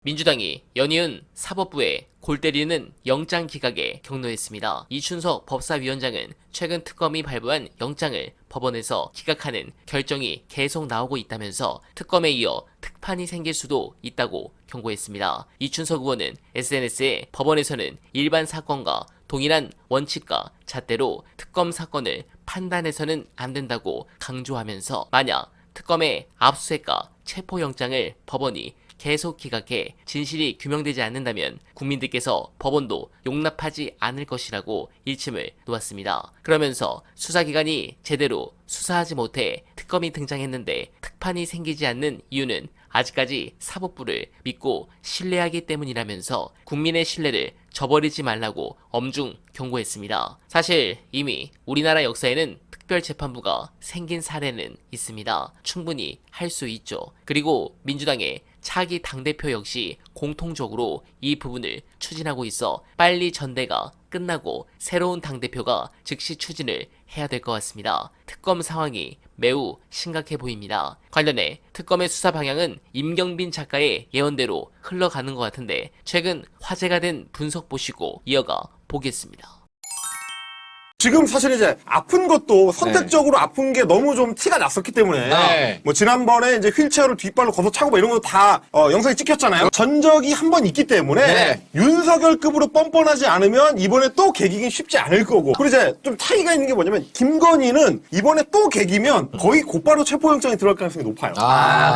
민주당이 연이은 사법부에 골 때리는 영장 기각에 격노했습니다. 이춘석 법사위원장은 최근 특검이 발부한 영장을 법원에서 기각하는 결정이 계속 나오고 있다면서 특검에 이어 특판이 생길 수도 있다고 경고했습니다. 이춘석 의원은 SNS에 법원에서는 일반 사건과 동일한 원칙과 잣대로 특검 사건을 판단해서는 안 된다고 강조하면서 만약 특검의 압수수색과 체포영장을 법원이 계속 기각해 진실이 규명되지 않는다면 국민들께서 법원도 용납하지 않을 것이라고 일침을 놓았습니다. 그러면서 수사기관이 제대로 수사하지 못해 특검이 등장했는데 특판이 생기지 않는 이유는 아직까지 사법부를 믿고 신뢰하기 때문이라면서 국민의 신뢰를 저버리지 말라고 엄중 경고했습니다. 사실 이미 우리나라 역사에는 특별재판부가 생긴 사례는 있습니다. 충분히 할 수 있죠. 그리고 민주당의 차기 당대표 역시 공통적으로 이 부분을 추진하고 있어 빨리 전대가 끝나고 새로운 당대표가 즉시 추진을 해야 될 것 같습니다. 특검 상황이 매우 심각해 보입니다. 관련해 특검의 수사 방향은 임경빈 작가의 예언대로 흘러가는 것 같은데 최근 화제가 된 분석 보시고 이어가 보겠습니다. 지금 사실 이제 아픈 것도 선택적으로 아픈 게 너무 좀 티가 났었기 때문에 뭐 지난번에 이제 휠체어를 뒷발로 걷어 차고 뭐 이런 거 다 영상이 찍혔잖아요. 전적이 한 번 있기 때문에 윤석열급으로 뻔뻔하지 않으면 이번에 또 개기긴 쉽지 않을 거고. 그리고 이제 좀 차이가 있는 게 뭐냐면 김건희는 이번에 또 개기면 거의 곧바로 체포영장이 들어갈 가능성이 높아요.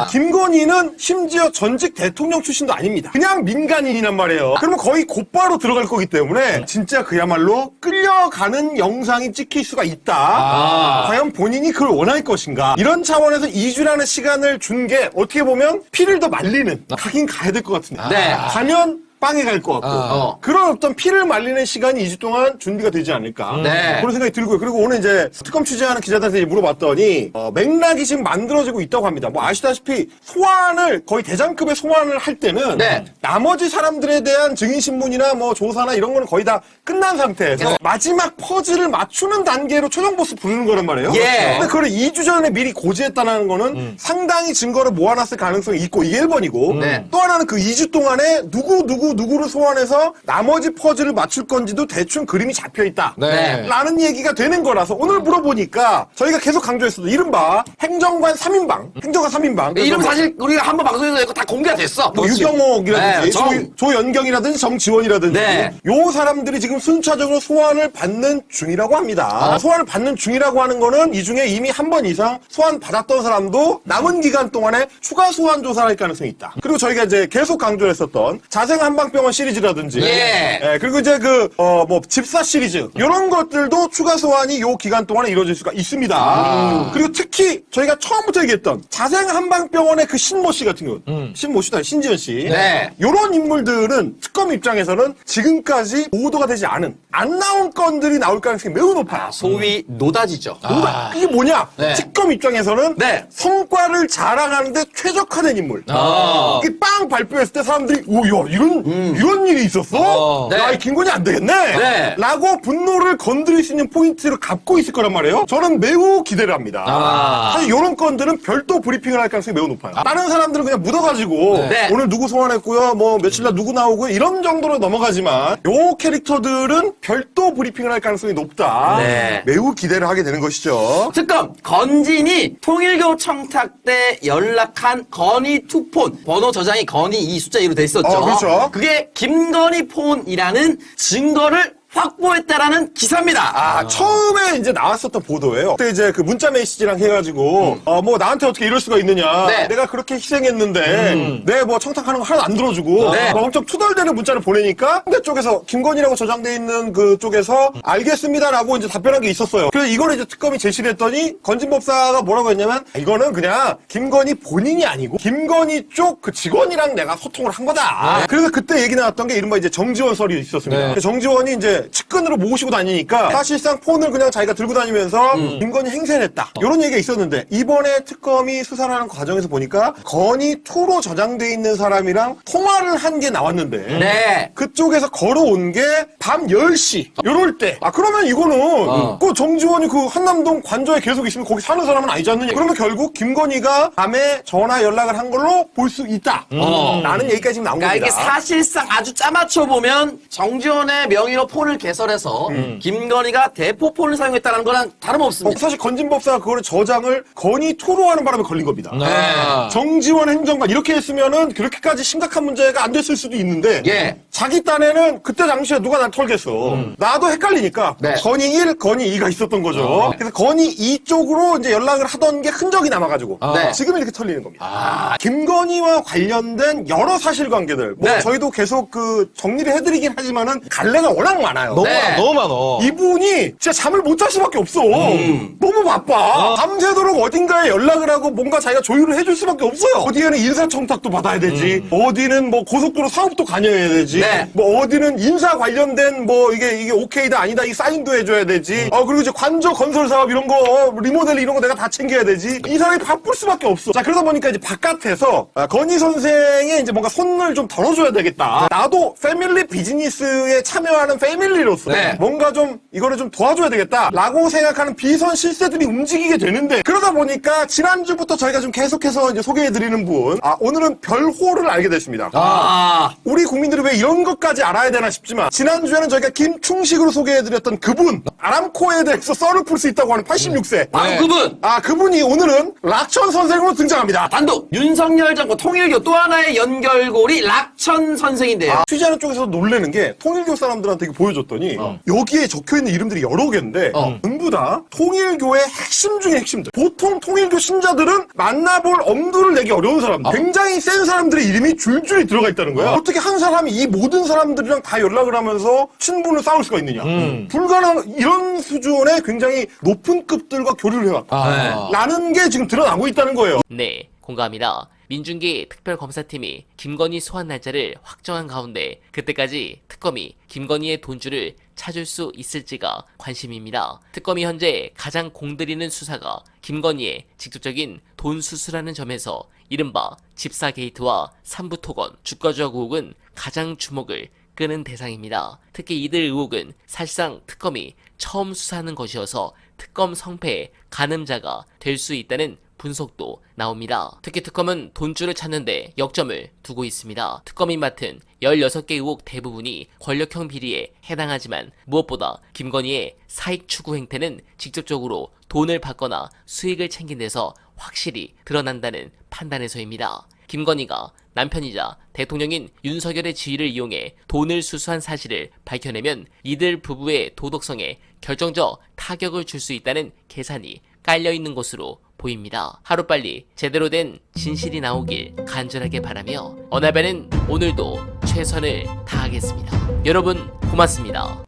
김건희는 심지어 전직 대통령 출신도 아닙니다. 그냥 민간인이란 말이에요. 그러면 거의 곧바로 들어갈 거기 때문에 진짜 그야말로 끌려가는 영상이 찍힐 수가 있다. 과연 본인이 그걸 원할 것인가. 이런 차원에서 2주라는 시간을 준 게 어떻게 보면 피를 더 말리는, 가긴 가야 될 것 같은데. 가면 빵에 갈 것 같고 그런 어떤 피를 말리는 시간이 2주 동안 준비가 되지 않을까 그런 생각이 들고요. 그리고 오늘 이제 특검 취재하는 기자들한테 물어봤더니 맥락이 지금 만들어지고 있다고 합니다. 뭐 아시다시피 소환을 거의 대장급의 소환을 할 때는 나머지 사람들에 대한 증인신문이나 뭐 조사나 이런 거는 거의 다 끝난 상태에서 마지막 퍼즐을 맞추는 단계로 최종 보스 부르는 거란 말이에요. 근데 그걸 2주 전에 미리 고지했다는 거는 상당히 증거를 모아놨을 가능성이 있고 이게 1번이고 또 하나는 그 2주 동안에 누구를 소환해서 나머지 퍼즐을 맞출 건지도 대충 그림이 잡혀있다. 라는 얘기가 되는 거라서 오늘 물어보니까 저희가 계속 강조했어도 이른바 행정관 3인방. 행정관 3인방. 이름 사실 우리가 한번 방송에서 이거 다 공개가 됐어. 뭐 유경옥이라든지 조연경이라든지 정지원이라든지 요 사람들이 지금 순차적으로 소환을 받는 중이라고 합니다. 소환을 받는 중이라고 하는 거는 이 중에 이미 한 번 이상 소환 받았던 사람도 남은 기간 동안에 추가 소환 조사를 할 가능성이 있다. 그리고 저희가 이제 계속 강조했었던 자생 한방병원 시리즈라든지 그리고 이제 뭐 집사 시리즈 이런 것들도 추가 소환이 요 기간 동안에 이루어질 수가 있습니다. 그리고 특히 저희가 처음부터 얘기했던 자생 한방병원의 그 신모 씨 같은 경우 신모 씨도 아니고 신지연 씨 이런 인물들은 특검 입장에서는 지금까지 보도가 되지 않은 안 나온 건들이 나올 가능성이 매우 높아요. 소위 노다지죠. 이게 뭐냐? 특검 입장에서는 성과를 자랑하는데 최적화된 인물. 이게 빵 발표했을 때 사람들이 오야 이런 일이 있었어? 야, 이 김건희 안 되겠네? 라고 분노를 건드릴 수 있는 포인트를 갖고 있을 거란 말이에요. 저는 매우 기대를 합니다. 사실 이런 건들은 별도 브리핑을 할 가능성이 매우 높아요. 다른 사람들은 그냥 묻어가지고 오늘 누구 소환했고요, 뭐 며칠 날 누구 나오고요 이런 정도로 넘어가지만 요 캐릭터들은 별도 브리핑을 할 가능성이 높다. 매우 기대를 하게 되는 것이죠. 특검 건진이 통일교 청탁 때 연락한 건희 투폰 번호 저장이 건희 이 숫자 2로 돼 있었죠. 그렇죠. 그게 김건희 폰이라는 증거를 확보했다라는 기사입니다. 처음에 이제 나왔었던 보도예요. 그때 이제 그 문자 메시지랑 해가지고, 뭐 나한테 어떻게 이럴 수가 있느냐. 내가 그렇게 희생했는데, 내 뭐 청탁하는 거 하나도 안 들어주고, 엄청 투덜대는 문자를 보내니까, 상대 쪽에서, 김건희라고 저장돼 있는 그 쪽에서, 알겠습니다라고 이제 답변한 게 있었어요. 그래서 이거를 이제 특검이 제시를 했더니, 건진법사가 뭐라고 했냐면, 이거는 그냥, 김건희 본인이 아니고, 김건희 쪽 그 직원이랑 내가 소통을 한 거다. 그래서 그때 얘기 나왔던 게 이른바 이제 정지원 썰이 있었습니다. 정지원이 이제 이제 측근으로 모시고 다니니까 사실상 폰을 그냥 자기가 들고 다니면서 김건희 행세했다. 이런 얘기가 있었는데 이번에 특검이 수사를 하는 과정에서 보니까 건희2로 저장돼 있는 사람이랑 통화를 한 게 나왔는데 네. 그쪽에서 걸어온 게 밤 10시 이럴 때 그러면 이거는 그 정지원이 그 한남동 관저에 계속 있으면 거기 사는 사람은 아니지 않느냐. 그러면 결국 김건희가 밤에 전화 연락을 한 걸로 볼 수 있다. 라는 얘기까지 지금 나온 그러니까 겁니다. 이게 사실상 아주 짜맞춰 보면 정지원의 명의로 폰을 개설해서 김건희가 대포폰을 사용했다는 거랑 다름없습니다. 사실 건진법사가 그거를 저장을 건희2로 하는 바람에 걸린 겁니다. 네. 정지원 행정관 이렇게 했으면은 그렇게까지 심각한 문제가 안 됐을 수도 있는데 예. 자기 딴에는 그때 당시에 누가 날 털겠어. 나도 헷갈리니까 네. 건희 1, 건희 2가 있었던 거죠. 그래서 건희 2 쪽으로 이제 연락을 하던 게 흔적이 남아가지고 네. 지금 이렇게 털리는 겁니다. 김건희와 관련된 여러 사실관계들 뭐 네. 저희도 계속 그 정리를 해드리긴 하지만은 갈래가 워낙 많아요. 네. 너무 많어. 이분이 진짜 잠을 못 잘 수밖에 없어. 너무 바빠. 밤새도록 어딘가에 연락을 하고 뭔가 자기가 조율을 해줄 수밖에 없어요. 어디에는 인사청탁도 받아야 되지. 어디는 뭐 고속도로 사업도 관여해야 되지. 네. 뭐 어디는 인사 관련된 뭐 이게 오케이다 아니다 이 사인도 해줘야 되지. 그리고 이제 관저 건설 사업 이런 거 리모델 이런 거 내가 다 챙겨야 되지. 이 사람이 바쁠 수밖에 없어. 자 그러다 보니까 이제 바깥에서 건희 선생의 이제 뭔가 손을 좀 덜어줘야 되겠다. 나도 패밀리 비즈니스에 참여하는 패밀리로서 네. 뭔가 좀 이거를 좀 도와줘야 되겠다라고 생각하는 비선 실세들이 움직이게 되는데 그러다 보니까 지난주부터 저희가 좀 계속해서 이제 소개해드리는 분 오늘은 별호를 알게 됐습니다. 우리 국민들이 왜 이런 것까지 알아야 되나 싶지만 지난주에는 저희가 김충식으로 소개해드렸던 그분 아람코에 대해서 썰을 풀 수 있다고 하는 86세 바로 그분! 그분이 오늘은 락천 선생으로 등장합니다. 단독! 윤석열 정권 통일교 또 하나의 연결고리 락천 선생인데요. 취재하는 쪽에서 놀라는 게 통일교 사람들한테 이거 보여줬더니 여기에 적혀있는 이름들이 여러 개인데 전부 다 통일교의 핵심 중에 핵심들. 보통 통일교 신자들은 만나볼 엄두를 내기 어려운 사람들. 굉장히 센 사람들의 이름이 줄줄이 들어가 있다는 거야. 어떻게 한 사람이 이 모든 사람들이랑 다 연락을 하면서 친분을 쌓을 수가 있느냐. 불가능한 이런 수준의 굉장히 높은 급들과 교류를 해왔다. 라는 게 지금 드러나고 있다는 거예요. 네, 공감합니다. 민중기 특별검사팀이 김건희 소환 날짜를 확정한 가운데 그때까지 특검이 김건희의 돈줄을 찾을 수 있을지가 관심입니다. 특검이 현재 가장 공들이는 수사가 김건희의 직접적인 돈 수수라는 점에서 이른바 집사 게이트와 삼부토건, 주가조작 의혹은 가장 주목을 끄는 대상입니다. 특히 이들 의혹은 사실상 특검이 처음 수사하는 것이어서 특검 성패의 가늠자가 될 수 있다는 분석도 나옵니다. 특히 특검은 돈줄을 찾는데 역점을 두고 있습니다. 특검이 맡은 16개 의혹 대부분이 권력형 비리에 해당하지만 무엇보다 김건희의 사익 추구 행태는 직접적으로 돈을 받거나 수익을 챙긴 데서 확실히 드러난다는 판단에서입니다. 김건희가 남편이자 대통령인 윤석열의 지위를 이용해 돈을 수수한 사실을 밝혀내면 이들 부부의 도덕성에 결정적 타격을 줄 수 있다는 계산이 깔려있는 것으로 보입니다. 하루빨리 제대로 된 진실이 나오길 간절하게 바라며 어나벨은 오늘도 최선을 다하겠습니다. 여러분 고맙습니다.